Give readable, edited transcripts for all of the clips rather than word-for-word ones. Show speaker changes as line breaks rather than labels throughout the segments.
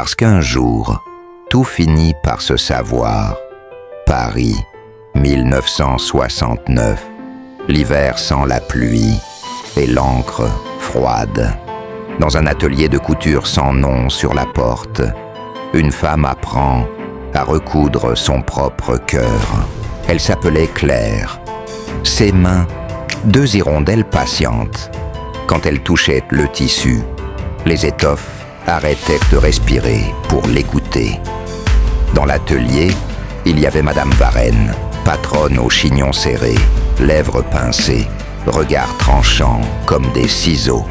Parce qu'un jour, tout finit par se savoir. Paris, 1969. L'hiver sans la pluie et l'encre froide. Dans un atelier de couture sans nom sur la porte, une femme apprend à recoudre son propre cœur. Elle s'appelait Claire. Ses mains, 2 hirondelles patientes. Quand elle touchait le tissu, les étoffes arrêtaient de respirer pour l'écouter. Dans l'atelier, il y avait Madame Varenne, patronne au chignon serré, lèvres pincées, regard tranchant comme des ciseaux.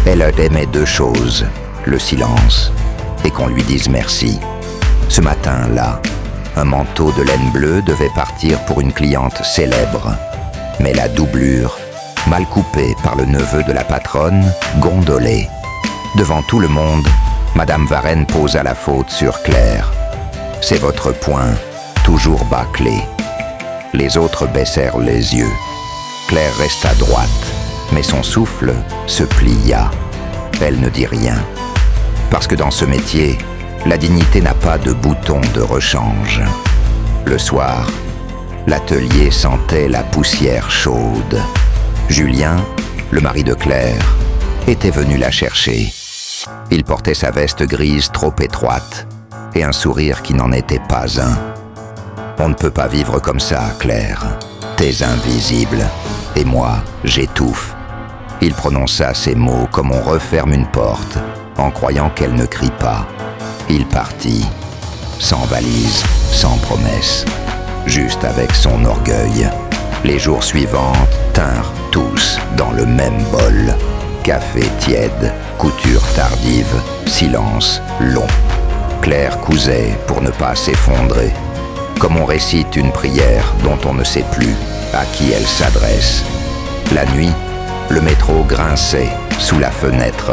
Elle aimait 2 choses, le silence et qu'on lui dise merci. Ce matin-là, un manteau de laine bleue devait partir pour une cliente célèbre. Mais la doublure, mal coupée par le neveu de la patronne, gondolait. Devant tout le monde, Madame Varenne posa la faute sur Claire. « C'est votre poing, toujours bâclé. » Les autres baissèrent les yeux. Claire resta droite, mais son souffle se plia. Elle ne dit rien. Parce que dans ce métier, la dignité n'a pas de bouton de rechange. Le soir, l'atelier sentait la poussière chaude. Julien, le mari de Claire, était venu la chercher. Il portait sa veste grise trop étroite et un sourire qui n'en était pas un. « On ne peut pas vivre comme ça, Claire. T'es invisible. Et moi, j'étouffe. » Il prononça ces mots comme on referme une porte, en croyant qu'elle ne crie pas. Il partit, sans valise, sans promesse, juste avec son orgueil. Les jours suivants tinrent tous dans le même bol. Café tiède, couture tardive, silence long. Claire cousait pour ne pas s'effondrer, comme on récite une prière dont on ne sait plus à qui elle s'adresse. La nuit, le métro grinçait sous la fenêtre.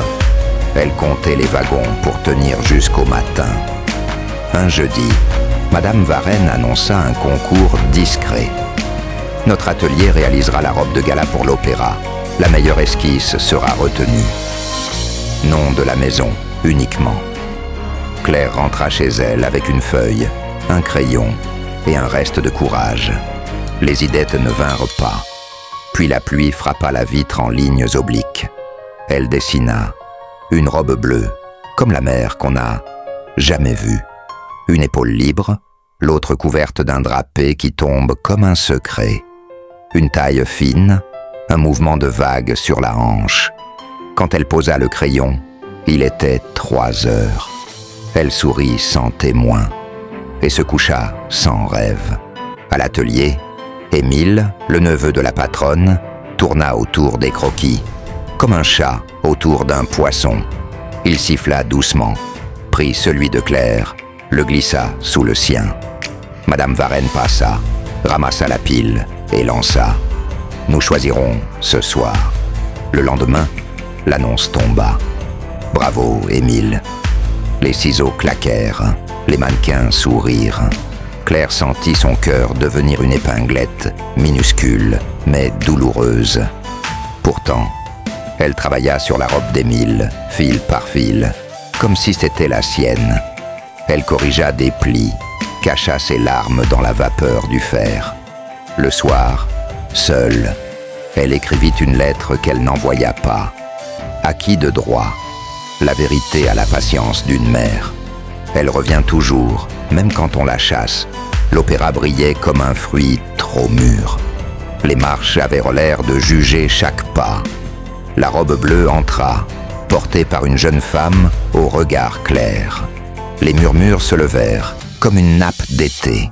Elle comptait les wagons pour tenir jusqu'au matin. Un jeudi, Madame Varenne annonça un concours discret. Notre atelier réalisera la robe de gala pour l'opéra. La meilleure esquisse sera retenue. Nom de la maison, uniquement. Claire rentra chez elle avec une feuille, un crayon et un reste de courage. Les idées ne vinrent pas. Puis la pluie frappa la vitre en lignes obliques. Elle dessina une robe bleue, comme la mer qu'on n'a jamais vue. Une épaule libre, l'autre couverte d'un drapé qui tombe comme un secret. Une taille fine, un mouvement de vague sur la hanche. Quand elle posa le crayon, il était 3 heures. Elle sourit sans témoin et se coucha sans rêve. À l'atelier, Émile, le neveu de la patronne, tourna autour des croquis, comme un chat autour d'un poisson. Il siffla doucement, prit celui de Claire, le glissa sous le sien. Madame Varenne passa, ramassa la pile et lança. « Nous choisirons ce soir. » Le lendemain, l'annonce tomba. « Bravo, Émile. » Les ciseaux claquèrent, les mannequins sourirent. Claire sentit son cœur devenir une épinglette, minuscule, mais douloureuse. Pourtant, elle travailla sur la robe d'Émile, fil par fil, comme si c'était la sienne. Elle corrigea des plis, cacha ses larmes dans la vapeur du fer. Le soir, seule, elle écrivit une lettre qu'elle n'envoya pas. À qui de droit? La vérité à la patience d'une mère. Elle revient toujours, même quand on la chasse. L'opéra brillait comme un fruit trop mûr. Les marches avaient l'air de juger chaque pas. La robe bleue entra, portée par une jeune femme au regard clair. Les murmures se levèrent, comme une nappe d'été.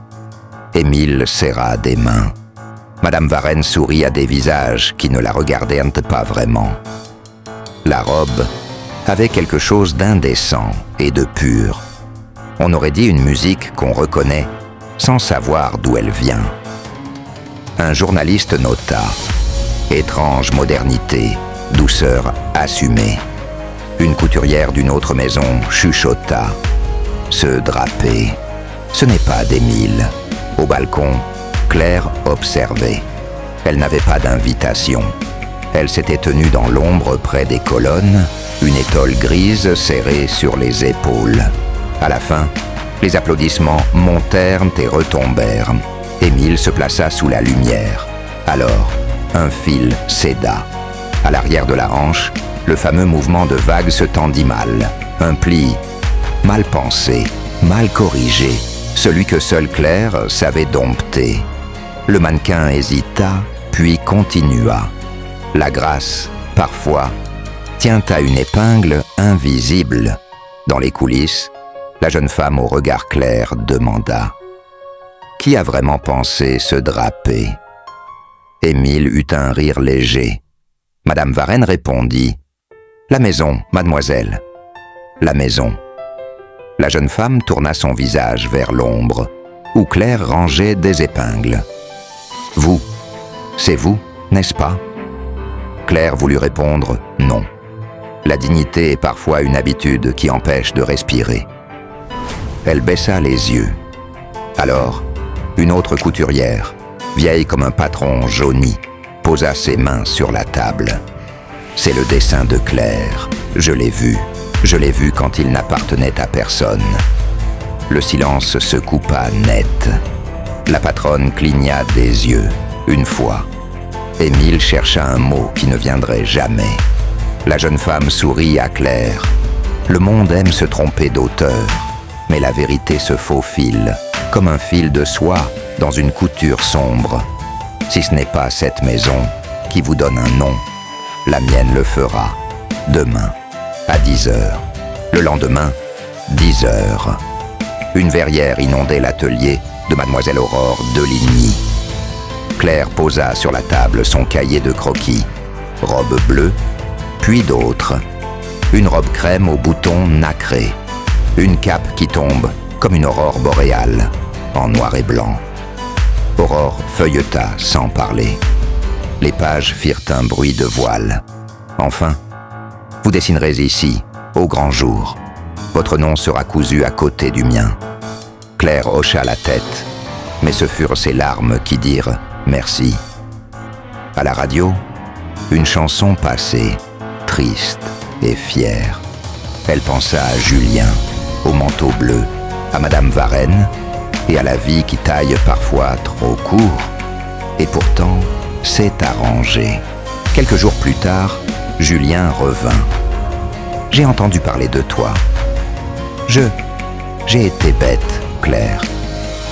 Émile serra des mains. Madame Varenne sourit à des visages qui ne la regardaient pas vraiment. La robe avait quelque chose d'indécent et de pur. On aurait dit une musique qu'on reconnaît sans savoir d'où elle vient. Un journaliste nota « Étrange modernité, douceur assumée ». Une couturière d'une autre maison chuchota « Ce drapé, ce n'est pas d'Émile ». Au balcon, Claire observait. Elle n'avait pas d'invitation. Elle s'était tenue dans l'ombre près des colonnes, une étole grise serrée sur les épaules. À la fin, les applaudissements montèrent et retombèrent. Émile se plaça sous la lumière. Alors, un fil céda. À l'arrière de la hanche, le fameux mouvement de vague se tendit mal. Un pli mal pensé, mal corrigé, celui que seule Claire savait dompter. Le mannequin hésita, puis continua. La grâce, parfois, tient à une épingle invisible. Dans les coulisses, la jeune femme au regard clair demanda « Qui a vraiment pensé se draper ?» Émile eut un rire léger. Madame Varenne répondit « La maison, mademoiselle. » La maison. La jeune femme tourna son visage vers l'ombre, où Claire rangeait des épingles. « Vous, c'est vous, n'est-ce pas ?» Claire voulut répondre « Non ». La dignité est parfois une habitude qui empêche de respirer. Elle baissa les yeux. Alors, une autre couturière, vieille comme un patron jauni, posa ses mains sur la table. « C'est le dessin de Claire. Je l'ai vu. Je l'ai vu quand il n'appartenait à personne. » Le silence se coupa net. La patronne cligna des yeux, une fois. Émile chercha un mot qui ne viendrait jamais. La jeune femme sourit à Claire. Le monde aime se tromper d'auteur, mais la vérité se faufile, comme un fil de soie dans une couture sombre. Si ce n'est pas cette maison qui vous donne un nom, la mienne le fera. Demain, à 10 heures. Le lendemain, 10 heures. Une verrière inondait l'atelier de mademoiselle Aurore Deligny. Claire posa sur la table son cahier de croquis. Robe bleue, puis d'autres. Une robe crème aux boutons nacrés. Une cape qui tombe comme une aurore boréale, en noir et blanc. Aurore feuilleta sans parler. Les pages firent un bruit de voile. Enfin, vous dessinerez ici, au grand jour. Votre nom sera cousu à côté du mien. Claire hocha la tête, mais ce furent ses larmes qui dirent merci. À la radio, une chanson passait, triste et fière. Elle pensa à Julien, au manteau bleu, à Madame Varenne et à la vie qui taille parfois trop court. Et pourtant, c'est arrangé. Quelques jours plus tard, Julien revint. « J'ai entendu parler de toi. J'ai été bête, Claire. »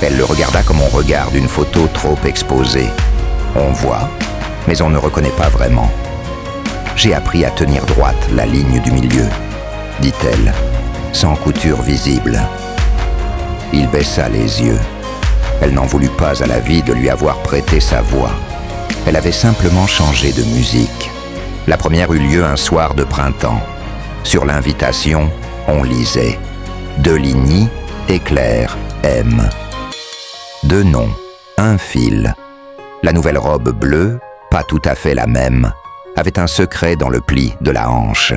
Elle le regarda comme on regarde une photo trop exposée. On voit, mais on ne reconnaît pas vraiment. « J'ai appris à tenir droite la ligne du milieu, » dit-elle, sans couture visible. Il baissa les yeux. Elle n'en voulut pas à la vie de lui avoir prêté sa voix. Elle avait simplement changé de musique. La première eut lieu un soir de printemps. Sur l'invitation, on lisait « Deligny et Claire aiment ». Deux noms, un fil. La nouvelle robe bleue, pas tout à fait la même, avait un secret dans le pli de la hanche.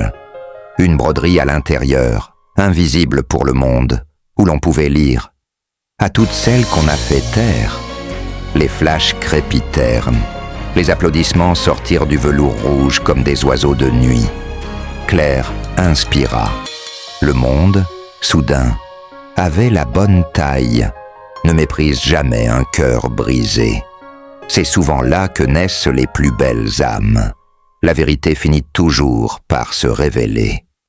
Une broderie à l'intérieur, invisible pour le monde, où l'on pouvait lire « À toutes celles qu'on a fait taire ». Les flashs crépitèrent. Les applaudissements sortirent du velours rouge comme des oiseaux de nuit. Claire inspira. Le monde, soudain, avait la bonne taille. Ne méprise jamais un cœur brisé. C'est souvent là que naissent les plus belles âmes. La vérité finit toujours par se révéler.